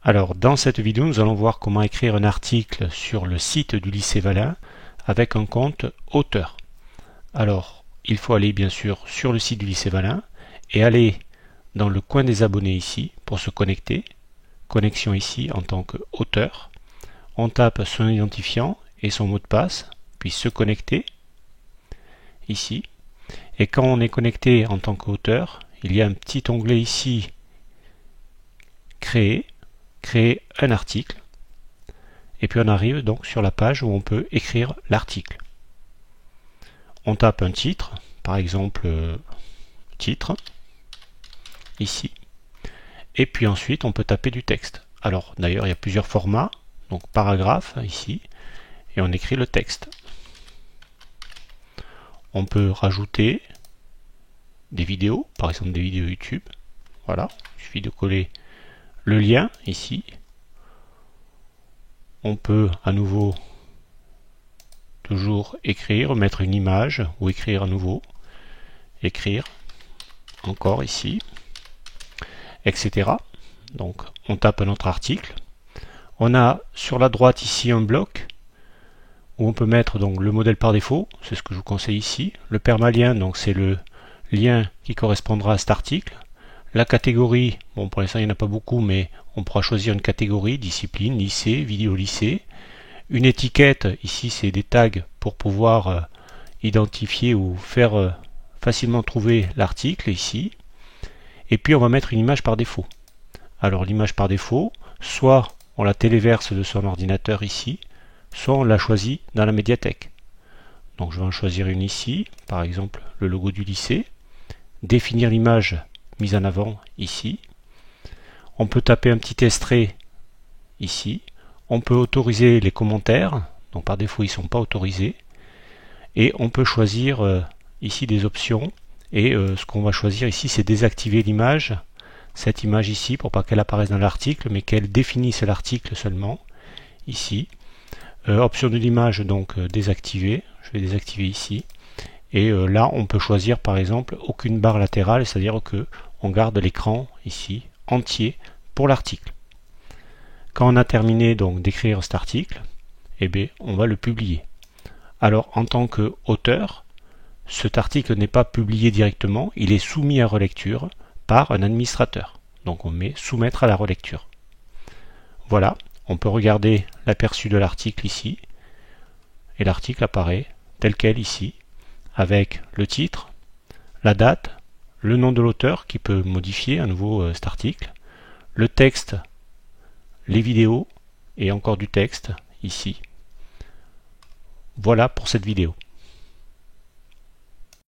Alors, dans cette vidéo, nous allons voir comment écrire un article sur le site du lycée Valin avec un compte auteur. Alors, il faut aller bien sûr sur le site du lycée Valin et aller dans le coin des abonnés ici pour se connecter. Connexion ici en tant qu'auteur. On tape son identifiant et son mot de passe, puis se connecter ici. Et quand on est connecté en tant qu'auteur, il y a un petit onglet ici, créer un article, et puis on arrive donc sur la page où on peut écrire l'article. On tape un titre, par exemple titre, ici, et puis ensuite on peut taper du texte. Alors d'ailleurs il y a plusieurs formats, donc paragraphe ici, et on écrit le texte. On peut rajouter des vidéos, par exemple des vidéos YouTube, voilà, il suffit de coller le lien ici. On peut à nouveau toujours écrire, mettre une image ou écrire à nouveau, écrire encore ici, etc. Donc on tape notre article. On a sur la droite ici un bloc où on peut mettre donc le modèle par défaut, c'est ce que je vous conseille ici. Le permalien, donc c'est le lien qui correspondra à cet article. La catégorie, bon pour l'instant il n'y en a pas beaucoup, mais on pourra choisir une catégorie, discipline, lycée, vidéo lycée. Une étiquette, ici c'est des tags pour pouvoir identifier ou faire facilement trouver l'article ici. Et puis on va mettre une image par défaut. Alors l'image par défaut, soit on la téléverse de son ordinateur ici, soit on la choisit dans la médiathèque. Donc je vais en choisir une ici, par exemple le logo du lycée. Définir l'image mise en avant ici. On peut taper un petit extrait ici. On peut autoriser les commentaires, donc par défaut ils ne sont pas autorisés. Et on peut choisir ici des options. Et ce qu'on va choisir ici, c'est désactiver l'image, cette image ici, pour pas qu'elle apparaisse dans l'article, mais qu'elle définisse l'article seulement, ici. Option de l'image, donc désactiver, je vais désactiver ici. Et là, on peut choisir par exemple aucune barre latérale, c'est-à-dire que on garde l'écran ici entier pour l'article. Quand on a terminé donc d'écrire cet article, eh bien, on va le publier. Alors en tant qu'auteur, cet article n'est pas publié directement, il est soumis à relecture par un administrateur. Donc on met soumettre à la relecture. Voilà, on peut regarder l'aperçu de l'article ici, et l'article apparaît tel quel ici, avec le titre, la date, le nom de l'auteur qui peut modifier à nouveau cet article, le texte, les vidéos et encore du texte ici. Voilà pour cette vidéo.